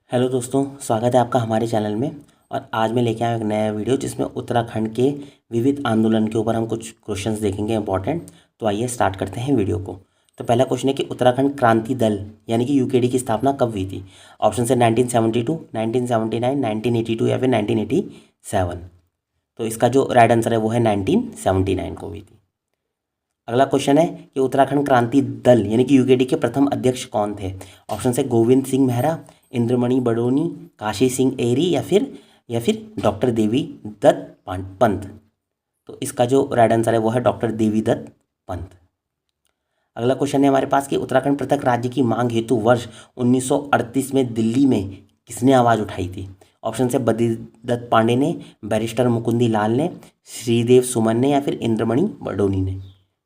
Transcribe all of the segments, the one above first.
Hello दोस्तों, स्वागत है आपका हमारे चैनल में। और आज मैं लेके आया एक नया वीडियो जिसमें उत्तराखंड के विविध आंदोलन के ऊपर हम कुछ क्वेश्चंस देखेंगे इंपॉर्टेंट। तो आइए स्टार्ट करते हैं वीडियो को। तो पहला क्वेश्चन है कि उत्तराखंड क्रांति दल यानी कि यूकेडी की स्थापना कब हुई थी। ऑप्शन है 1972, 1979, 1982 या फिर 1987। तो इसका जो राइट आंसर है वो है 1979 को हुई थी। अगला क्वेश्चन है कि उत्तराखंड क्रांति दल यानी कि यूकेडी के प्रथम अध्यक्ष कौन थे। ऑप्शन है गोविंद सिंह मेहरा, इंद्रमणि बडोनी, काशी सिंह एरी या फिर डॉक्टर देवी दत्त पंत। तो इसका जो राइट आंसर है वो है डॉक्टर देवी दत्त पंत। अगला क्वेश्चन है हमारे पास कि उत्तराखंड पृथक राज्य की मांग हेतु वर्ष 1938 में दिल्ली में किसने आवाज़ उठाई थी। ऑप्शन है बद्रीदत्त पांडे ने, बैरिस्टर मुकुंदी लाल ने, श्रीदेव सुमन ने या फिर इंद्रमणि बडोनी ने।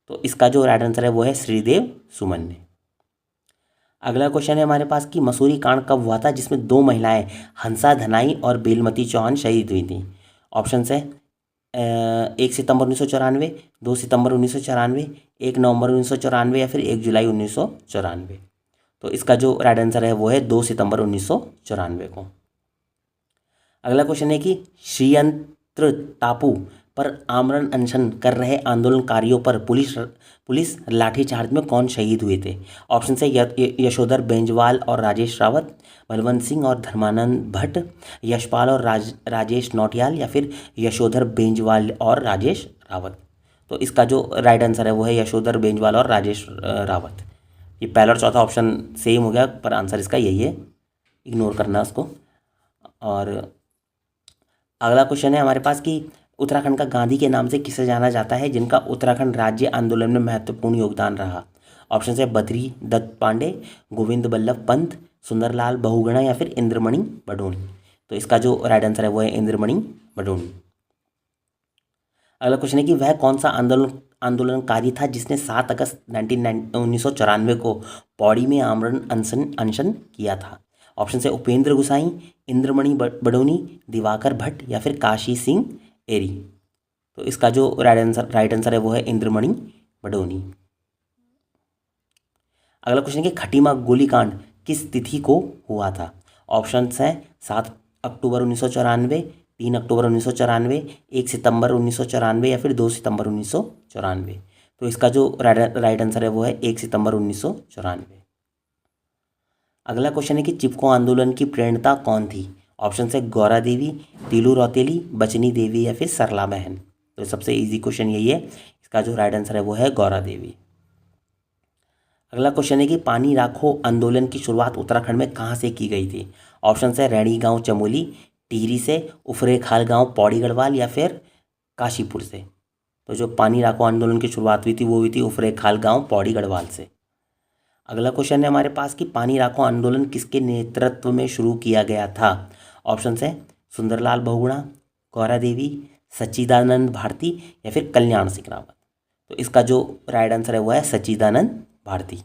तो इसका जो राइट आंसर है वो है श्रीदेव सुमन ने। अगला क्वेश्चन है हमारे पास कि मसूरी कांड कब हुआ था जिसमें दो महिलाएं हंसा धनाई और बेलमती चौहान शहीद हुई थी। ऑप्शन है 1 सितंबर 1994, 2 सितंबर 1994, 1 नवंबर 1994 या फिर 1 जुलाई 1994। तो इसका जो राइट आंसर है वो है 2 सितंबर 1994 को। अगला क्वेश्चन है कि श्रीयंत्र टापू पर आमरण अनशन कर रहे आंदोलनकारियों पर पुलिस लाठीचार्ज में कौन शहीद हुए थे। ऑप्शन है यशोधर बेंजवाल और राजेश रावत, बलवंत सिंह और धर्मानंद भट्ट, यशपाल और राजेश नौटियाल या फिर यशोधर बेंजवाल और राजेश रावत। तो इसका जो राइट आंसर है वो है यशोधर बेंजवाल और राजेश रावत। ये पहला और चौथा ऑप्शन सेम हो गया पर आंसर इसका यही है, इग्नोर करना उसको। और अगला क्वेश्चन है हमारे पास कि उत्तराखंड का गांधी के नाम से किसे जाना जाता है जिनका उत्तराखंड राज्य आंदोलन में महत्वपूर्ण योगदान रहा। ऑप्शन है बद्री दत्त पांडे, गोविंद बल्लभ पंत, सुंदरलाल बहुगुणा या फिर इंद्रमणि बडोनी। तो इसका जो राइट आंसर है वो है इंद्रमणि बडोनी। अगला क्वेश्चन है कि वह कौन सा आंदोलनकारी था जिसने 7 अगस्त 1994 को पौड़ी में आमरण अनशन किया था। ऑप्शन है उपेंद्र गुसाई, इंद्रमणि बडोनी, दिवाकर भट्ट या फिर काशी सिंह एरी। तो इसका जो राइट आंसर है वो है इंद्रमणि बडोनी। अगला क्वेश्चन है कि खटीमा गोलीकांड किस तिथि को हुआ था। ऑप्शंस हैं 7 अक्टूबर 1994, 3 अक्टूबर 1994, 1 सितंबर 1994 या फिर 2 सितंबर 1994। तो इसका जो राइट आंसर है वो है 1 सितंबर 1994। अगला क्वेश्चन है कि चिपको आंदोलन की प्रेरणता कौन थी। ऑप्शन है गौरा देवी, तीलू रौतेली, बचनी देवी या फिर सरला बहन। तो सबसे इजी क्वेश्चन यही है, इसका जो राइट आंसर है वो है गौरा देवी। अगला क्वेश्चन है कि पानी राखो आंदोलन की शुरुआत उत्तराखंड में कहाँ से की गई थी। ऑप्शन है रैणी गांव चमोली, टिहरी से, उफरे खाल गांव पौड़ी गढ़वाल या फिर काशीपुर से। तो जो पानी राखो आंदोलन की शुरुआत हुई थी वो हुई थी उफरे खाल गांव पौड़ी गढ़वाल से। अगला क्वेश्चन है हमारे पास कि पानी राखो आंदोलन किसके नेतृत्व में शुरू किया गया था। ऑप्शन है सुंदरलाल बहुगुणा, गौरा देवी, सच्चिदानंद भारती या फिर कल्याण सिंह रावत। तो इसका जो राइट आंसर है वो है सच्चिदानंद भारती।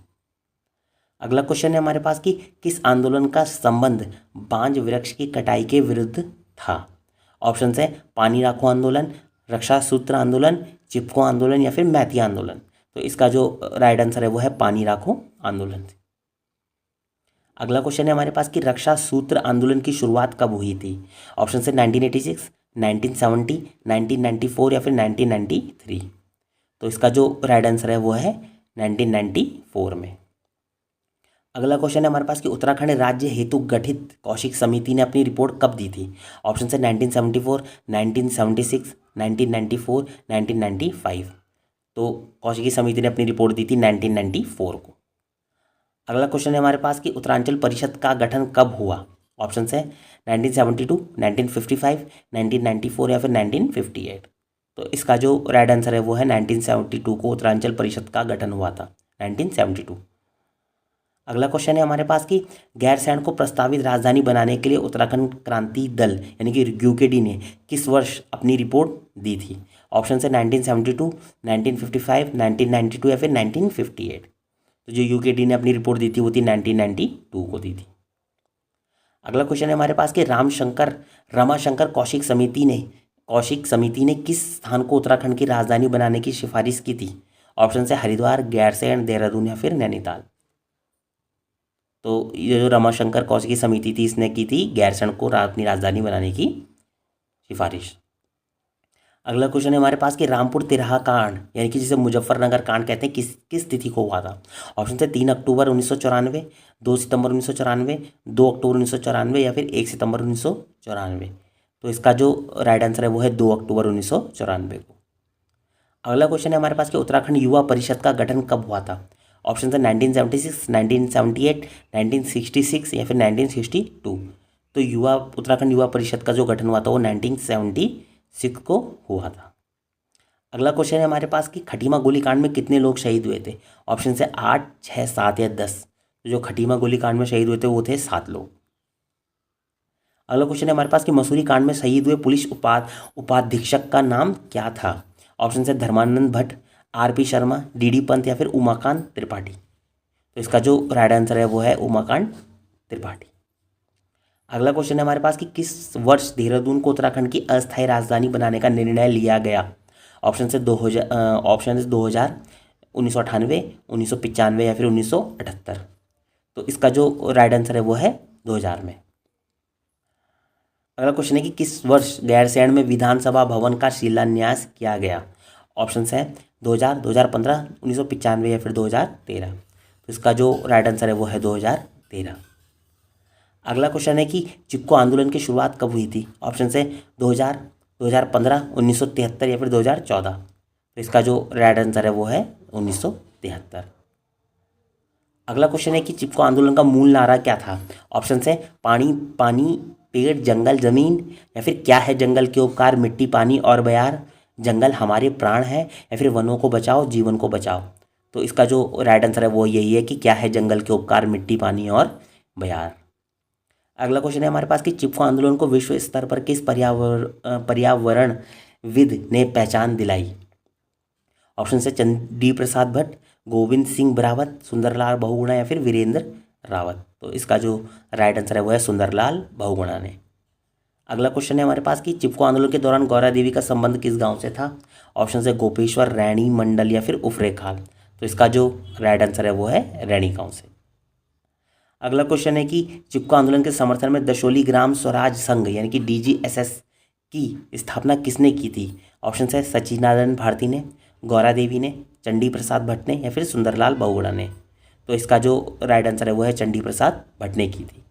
अगला क्वेश्चन है हमारे पास कि किस आंदोलन का संबंध बांज वृक्ष की कटाई के विरुद्ध था। ऑप्शन है पानी राखो आंदोलन, रक्षा सूत्र आंदोलन, चिपको आंदोलन या फिर मैती आंदोलन। तो इसका जो राइट आंसर है वो है पानी राखो आंदोलन। अगला क्वेश्चन है हमारे पास कि रक्षा सूत्र आंदोलन की शुरुआत कब हुई थी। ऑप्शन है 1986, 1970, 1994 या फिर 1993। तो इसका जो राइट आंसर है वो है 1994 में। अगला क्वेश्चन है हमारे पास कि उत्तराखंड राज्य हेतु गठित कौशिक समिति ने अपनी रिपोर्ट कब दी थी। ऑप्शन है 1974, 1976, 1994, 1995। तो कौशिकी समिति ने अपनी रिपोर्ट दी थी 1994 को। अगला क्वेश्चन है हमारे पास कि उत्तरांचल परिषद का गठन कब हुआ। ऑप्शन है 1972, 1955, 1994 या फिर 1958। तो इसका जो राइट आंसर है वो है 1972 को उत्तरांचल परिषद का गठन हुआ था, 1972। अगला क्वेश्चन है हमारे पास कि गैरसैंण को प्रस्तावित राजधानी बनाने के लिए उत्तराखंड क्रांति दल यानी कि यूकेडी ने किस वर्ष अपनी रिपोर्ट दी थी। ऑप्शन है 1972, 1955, 1992 या फिर 1958। तो जो यूकेडी ने अपनी रिपोर्ट दी थी वो थी 1992 को दी थी। अगला क्वेश्चन है हमारे पास कि रमाशंकर कौशिक समिति ने किस स्थान को उत्तराखंड की राजधानी बनाने की सिफारिश की थी। ऑप्शन है हरिद्वार, गैरसैंण, देहरादून या फिर नैनीताल। तो ये जो रमाशंकर कौशिकी समिति थी इसने की थी गैरसैंण को अपनी राजधानी बनाने की सिफारिश। अगला क्वेश्चन है हमारे पास कि रामपुर तिराहा कांड यानी कि जिसे मुजफ्फरनगर कांड कहते हैं किस तिथि को हुआ था। ऑप्शन है 3 अक्टूबर 1994, 2 सितंबर 1994, 2 अक्टूबर 1994 या फिर 1 सितंबर 1994। तो इसका जो राइट आंसर है वो है 2 अक्टूबर 1994 को। अगला क्वेश्चन है हमारे पास कि उत्तराखंड युवा परिषद का गठन कब हुआ था। ऑप्शन है 1976, 1978, 1966 या फिर 1962। तो उत्तराखंड युवा परिषद का जो गठन हुआ था वो 1976 को हुआ था। अगला क्वेश्चन है हमारे पास कि खटीमा गोलीकांड में कितने लोग शहीद हुए थे। ऑप्शन है 8, 6, 7 या 10। तो जो खटीमा गोलीकांड में शहीद हुए थे वो थे 7 लोग। अगला क्वेश्चन है हमारे पास कि मसूरी कांड में शहीद हुए पुलिस उपाधीक्षक का नाम क्या था। ऑप्शन है धर्मानंद भट्ट, आरपी शर्मा, डीडी पंत या फिर उमाकांत त्रिपाठी। तो इसका जो राइट आंसर है वो है उमाकांत त्रिपाठी। अगला क्वेश्चन है हमारे पास कि किस वर्ष देहरादून को उत्तराखंड की अस्थायी राजधानी बनाने का निर्णय लिया गया। ऑप्शन है 2000, 1998, 1995 या फिर 1978। तो इसका जो राइट आंसर है वो है 2000 में। अगला क्वेश्चन है कि किस वर्ष गैरसैंण में विधानसभा भवन का शिलान्यास किया गया। ऑप्शन है 2000, 2015, 1995 या फिर 2013। तो इसका जो राइट आंसर है वो है 2013। अगला क्वेश्चन है कि चिपको आंदोलन की शुरुआत कब हुई थी। ऑप्शन है 2000, 2015, 1973 या फिर 2014। तो इसका जो राइट आंसर है वो है 1973। अगला क्वेश्चन है कि चिपको आंदोलन का मूल नारा क्या था। ऑप्शन है पानी पानी, पेड़, जंगल, जमीन या फिर क्या है जंगल के उपकार, मिट्टी, पानी और बयार, जंगल हमारे प्राण है या फिर वनों को बचाओ, जीवन को बचाओ। तो इसका जो राइट आंसर है वो यही है कि क्या है जंगल के उपकार, मिट्टी, पानी और बयार। अगला क्वेश्चन है हमारे पास कि चिपको आंदोलन को विश्व स्तर पर किस पर्यावरणविद ने पहचान दिलाई। ऑप्शन है चंडी प्रसाद भट्ट, गोविंद सिंह बरावत, सुंदरलाल बहुगुणा या फिर वीरेंद्र रावत। तो इसका जो राइट आंसर है वो है सुंदरलाल बहुगुणा ने। अगला क्वेश्चन है हमारे पास कि चिपको आंदोलन के दौरान गौरा देवी का संबंध किस गांव से था। ऑप्शन है गोपेश्वर, रैणी, मंडल या फिर उफरेखाल। तो इसका जो राइट आंसर है वो है रैणी गांव से। अगला क्वेश्चन है कि चिपको आंदोलन के समर्थन में दशोली ग्राम स्वराज संघ यानी कि DGSS की स्थापना किसने की थी। ऑप्शन है सच्चिदानंद भारती ने, गौरा देवी ने, चंडी प्रसाद भट्ट ने या फिर सुंदरलाल बहुगुणा ने। तो इसका जो राइट आंसर है वो है चंडी प्रसाद भट्ट ने की थी।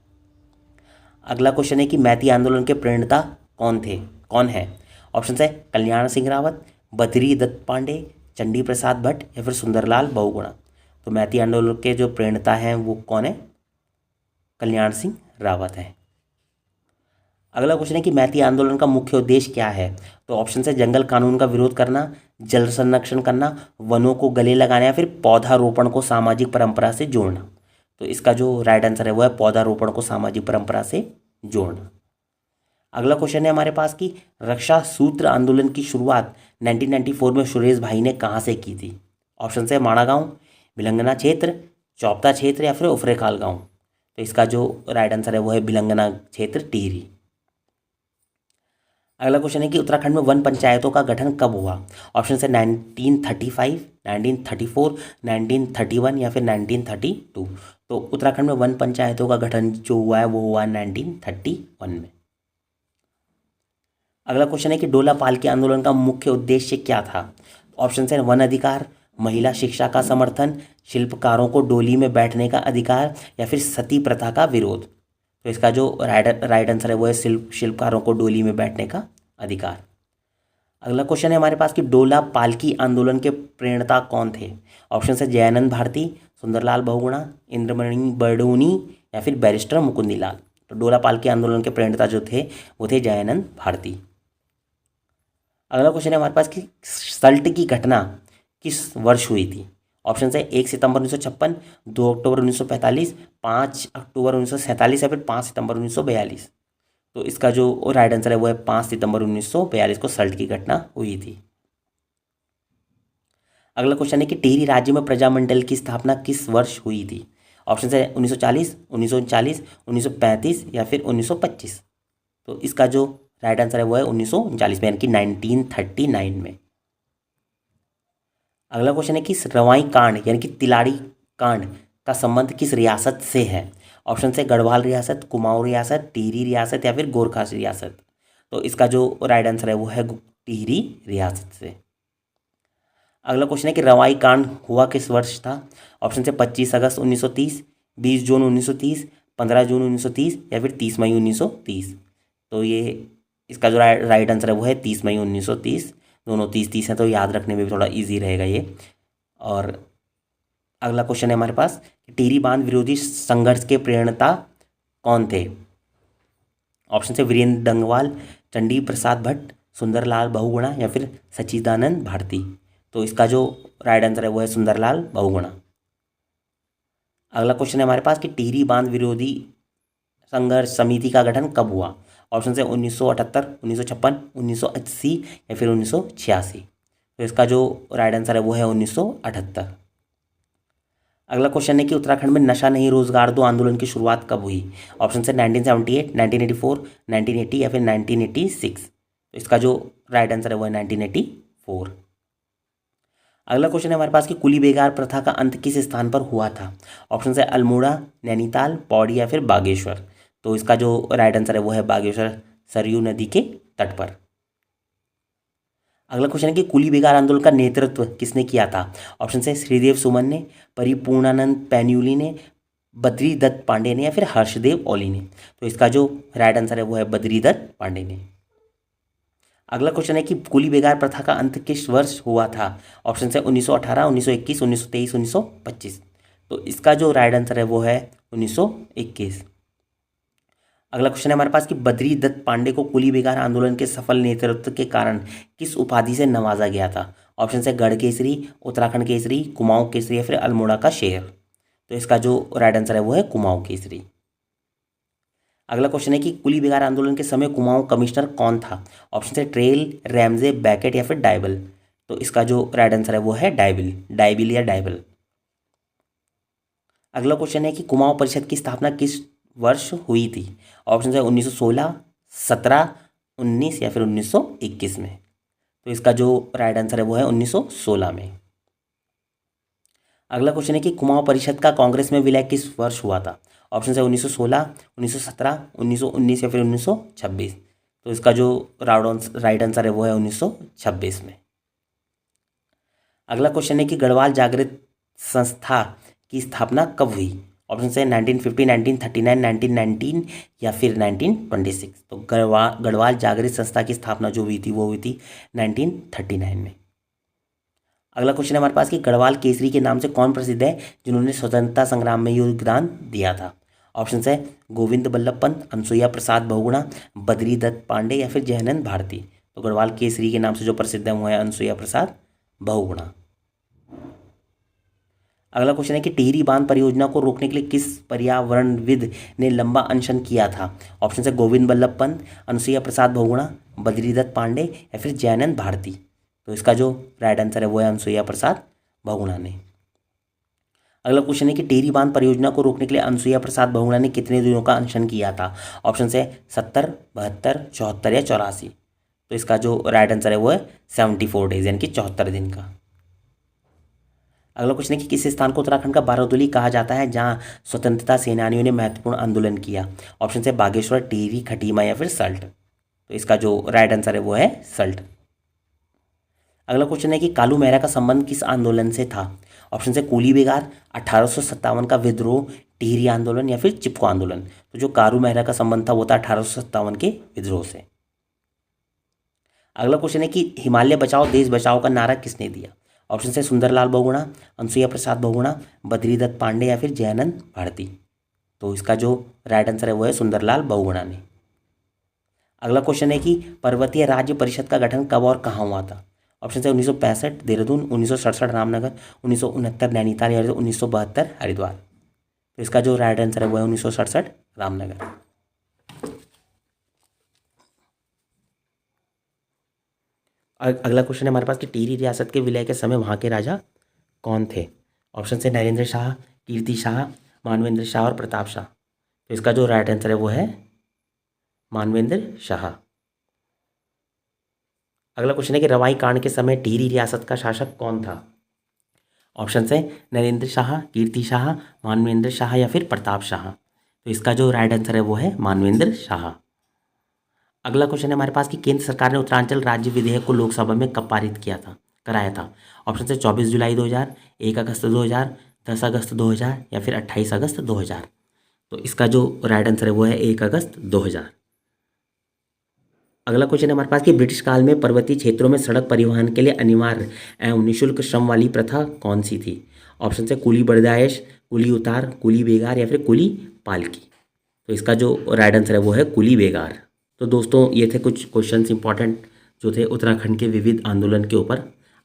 अगला क्वेश्चन है कि मैती आंदोलन के प्रणेता कौन है। ऑप्शन है कल्याण सिंह रावत, बद्री दत्त पांडे, चंडी प्रसाद भट्ट या फिर सुंदरलाल बहुगुणा। तो मैती आंदोलन के जो प्रणेता हैं वो कौन है, कल्याण सिंह रावत है। अगला क्वेश्चन है कि मैती आंदोलन का मुख्य उद्देश्य क्या है। तो ऑप्शन है जंगल कानून का विरोध करना, जल संरक्षण करना, वनों को गले लगाना या फिर पौधारोपण को सामाजिक परंपरा से जोड़ना। तो इसका जो राइट आंसर है वो है पौधारोपण को सामाजिक परंपरा से जोड़ना। अगला क्वेश्चन है हमारे पास कि रक्षा सूत्र आंदोलन की शुरुआत 1994 में सुरेश भाई ने कहाँ से की थी। ऑप्शन है माणा गाँव, भिलंगना क्षेत्र, चौपता क्षेत्र या फिर उफरेखाल गाँव। तो इसका जो राइट आंसर है वो है भिलंगना क्षेत्र, टिहरी। अगला क्वेश्चन है कि उत्तराखंड में वन पंचायतों का गठन कब हुआ। ऑप्शन है 1935, 1934, 1931 या फिर 1932। तो उत्तराखंड में वन पंचायतों का गठन जो हुआ है वो हुआ 1931 में। अगला क्वेश्चन है कि डोला पालकी आंदोलन का मुख्य उद्देश्य क्या था। ऑप्शन है वन अधिकार, महिला शिक्षा का समर्थन, शिल्पकारों को डोली में बैठने का अधिकार या फिर सती प्रथा का विरोध। तो इसका जो राइट आंसर है वो है शिल्पकारों को डोली में बैठने का अधिकार। अगला क्वेश्चन है हमारे पास कि डोला पालकी आंदोलन के प्रणेता कौन थे। ऑप्शन है जयानंद भारती, सुंदरलाल बहुगुणा, इंद्रमणि बरडोनी या फिर बैरिस्टर मुकुंदी लाल। तो डोला पालकी आंदोलन के प्रणेता जो थे वो थे जयानंद भारती। अगला क्वेश्चन है हमारे पास कि सल्ट की घटना किस वर्ष हुई थी। ऑप्शन है 1 सितंबर 1956, 2 अक्टूबर 1945, 5 अक्टूबर 1947 या फिर 5 सितंबर 1942। तो इसका जो राइट आंसर है वो है 5 सितंबर 1942 को सल्ट की घटना हुई थी। अगला क्वेश्चन है कि टिहरी राज्य में प्रजामंडल की स्थापना किस वर्ष हुई थी। ऑप्शन है 1940, 1939, 1935 या फिर 1925। तो इसका जो राइट आंसर है वो है 1939 में यानी कि 1939 में। अगला क्वेश्चन है कि रवाई कांड यानी कि तिलाड़ी कांड का संबंध किस रियासत से है। ऑप्शन से गढ़वाल रियासत, कुमाऊं रियासत, टिहरी रियासत या फिर गोरखा रियासत। तो इसका जो राइट आंसर है वो है टिहरी रियासत से। अगला क्वेश्चन है कि रवाई कांड हुआ किस वर्ष था। ऑप्शन से 25 अगस्त 1930, 20 जून 1930, 15 जून 1930 या फिर 30 मई 1930। तो ये इसका जो राइट आंसर है वो है 30 मई 1930। दोनों 30 हैं तो याद रखने में भी थोड़ा ईजी रहेगा ये। और अगला क्वेश्चन है हमारे पास, टिहरी बांध विरोधी संघर्ष के प्रेरणता कौन थे। ऑप्शन से वीरेंद्र डंगवाल, चंडी प्रसाद भट्ट, सुंदरलाल बहुगुणा या फिर सच्चिदानंद भारती। तो इसका जो राइट आंसर है वो है सुंदरलाल बहुगुणा। अगला क्वेश्चन है हमारे पास कि टिहरी बांध विरोधी संघर्ष समिति का गठन कब हुआ। ऑप्शन से 1978, 1956, 1980 या फिर 1986। तो इसका जो राइट आंसर है वो है 1978। अगला क्वेश्चन है कि उत्तराखंड में नशा नहीं रोजगार दो आंदोलन की शुरुआत कब हुई। ऑप्शन से 1978, 1984, 1980 या फिर 1986। तो इसका जो राइट आंसर है वो है 1984। अगला क्वेश्चन है हमारे पास कि कुली बेगार प्रथा का अंत किस स्थान पर हुआ था। ऑप्शन से अल्मोड़ा, नैनीताल, पौड़ी या फिर बागेश्वर। तो इसका जो राइट आंसर है वो है बागेश्वर, सरयू नदी के तट पर। अगला क्वेश्चन है कि कुली बेगार आंदोलन का नेतृत्व किसने किया था। ऑप्शन से श्रीदेव सुमन ने, परिपूर्णानंद पैन्यूली ने, बद्री दत्त पांडे ने या फिर हर्षदेव ओली ने। तो इसका जो राइट आंसर है वो है बद्री दत्त पांडे ने। अगला क्वेश्चन है कि कुली बेगार प्रथा का अंत किस वर्ष हुआ था। ऑप्शन से 1918, 1921, 1923, 1925। तो इसका जो राइट आंसर है वो है 1921। अगला क्वेश्चन है हमारे पास कि बद्री दत्त पांडे को कुली बेगार आंदोलन के सफल नेतृत्व के कारण किस उपाधि से नवाजा गया था। ऑप्शन से गढ़ केसरी, उत्तराखंड केसरी, कुमाऊं केसरी या फिर अल्मोड़ा का शेर। तो इसका जो राइट आंसर है वो है कुमाऊं केसरी। अगला क्वेश्चन है कि कुली बेगार आंदोलन के समय कुमाऊं कमिश्नर कौन था। ऑप्शन से ट्रेल, रैमजे, बैकेट या फिर डाइबल। तो इसका जो राइट आंसर है वो है डाइबिल, डाइबिल या डाइबल। अगला क्वेश्चन है कि कुमाऊं परिषद की स्थापना किस वर्ष हुई थी। ऑप्शन है 1916, 17, 19 या फिर 1921 में। तो इसका जो राइट आंसर है वो है 1916 में। अगला क्वेश्चन है कि कुमाऊं परिषद का कांग्रेस में विलय किस वर्ष हुआ था। ऑप्शन है 1916, 1917, 1919 या फिर 1926। तो इसका जो राइट आंसर है वो है 1926 में। अगला क्वेश्चन है कि गढ़वाल जागृत संस्था की स्थापना कब हुई। ऑप्शन है 1950, 1939, 1919 या फिर 1926। तो गढ़वाल जागृत संस्था की स्थापना जो हुई थी वो हुई थी 1939 में। अगला क्वेश्चन है हमारे पास कि गढ़वाल केसरी के नाम से कौन प्रसिद्ध है जिन्होंने स्वतंत्रता संग्राम में योगदान दिया था। ऑप्शन है गोविंद बल्लभ पंत, अनसुईया प्रसाद बहुगुणा, बद्री दत्त पांडे या फिर जयानंद भारती। तो गढ़वाल केसरी के नाम से जो प्रसिद्ध है वो है अनसुईया प्रसाद बहुगुणा। अगला क्वेश्चन है कि टिहरी बांध परियोजना को रोकने के लिए किस पर्यावरणविद ने लंबा अनशन किया था। ऑप्शन है गोविंद बल्लभ पंत, अनसुईया प्रसाद बहुगुणा, बद्री दत्त पांडे या फिर जयानंद भारती। तो इसका जो राइट आंसर है वो है अनसुईया प्रसाद बहुगुणा ने। अगला क्वेश्चन है कि टिहरी बांध परियोजना को रोकने के लिए अनसुईया प्रसाद बहुगुणा ने कितने दिनों का अनशन किया था। ऑप्शन है 70, 72, 74 या 84। तो इसका जो राइट आंसर है वो है 74 डेज यानी कि 74 दिन का। अगला क्वेश्चन है कि किस स्थान को उत्तराखंड का बारादोली कहा जाता है जहां स्वतंत्रता सेनानियों ने महत्वपूर्ण आंदोलन किया। ऑप्शन है बागेश्वर, टिहरी, खटीमा या फिर सल्ट। तो इसका जो राइट आंसर है वो है सल्ट। अगला क्वेश्चन है कि कालू मेहरा का संबंध किस आंदोलन से था। ऑप्शन है कूली बेगार, 1857 का विद्रोह, टिहरी आंदोलन या फिर चिपको आंदोलन। तो जो कालू मेहरा का संबंध था वो था 1857 के विद्रोह से। अगला क्वेश्चन है कि हिमालय बचाओ देश बचाओ का नारा किसने दिया। ऑप्शन है सुंदरलाल बहुगुणा, अनसुईया प्रसाद बहुगुणा, बद्री दत्त पांडे या फिर जयानंद भारती। तो इसका जो राइट आंसर है वो है सुंदरलाल बहुगुणा ने। अगला क्वेश्चन है कि पर्वतीय राज्य परिषद का गठन कब और कहाँ हुआ था। ऑप्शन है 1965 देहरादून, 1967 रामनगर, 1969 नैनीताल या 1972 हरिद्वार। तो इसका जो राइट आंसर है वो है 1967 रामनगर। अगला क्वेश्चन है हमारे पास कि टिहरी रियासत के विलय के समय वहाँ के राजा कौन थे। ऑप्शन है नरेंद्र शाह, कीर्ति शाह, मानवेंद्र शाह और प्रताप शाह। तो इसका जो राइट आंसर है वो है मानवेंद्र शाह। अगला क्वेश्चन है कि रवाई कांड के समय टिहरी रियासत का शासक कौन था। ऑप्शन है नरेंद्र शाह, कीर्ति शाह, मानवेंद्र शाह या फिर प्रताप शाह। तो इसका जो राइट आंसर है वो है मानवेंद्र शाह। अगला क्वेश्चन है हमारे पास कि केंद्र सरकार ने उत्तरांचल राज्य विधेयक को लोकसभा में कब पारित कराया था। ऑप्शन है 24 जुलाई 2000, 1 अगस्त 2000, 10 अगस्त 2000 या फिर 28 अगस्त 2000। तो इसका जो राइट आंसर है वो है 1 अगस्त 2000। अगला क्वेश्चन है हमारे पास कि ब्रिटिश काल में पर्वतीय क्षेत्रों में सड़क परिवहन के लिए अनिवार्य एवं निःशुल्क श्रम वाली प्रथा कौन सी थी। ऑप्शन है कुली बर्दायश, कुली उतार, कुली बेगार या फिर कुली पालकी। तो इसका जो राइट आंसर है वो है कुली बेगार। तो दोस्तों ये थे कुछ क्वेश्चंस इंपॉर्टेंट जो थे उत्तराखंड के विविध आंदोलन के ऊपर।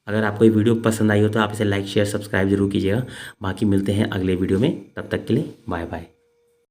अगर आपको ये वीडियो पसंद आई हो तो आप इसे लाइक शेयर सब्सक्राइब जरूर कीजिएगा। बाकी मिलते हैं अगले वीडियो में, तब तक के लिए बाय बाय।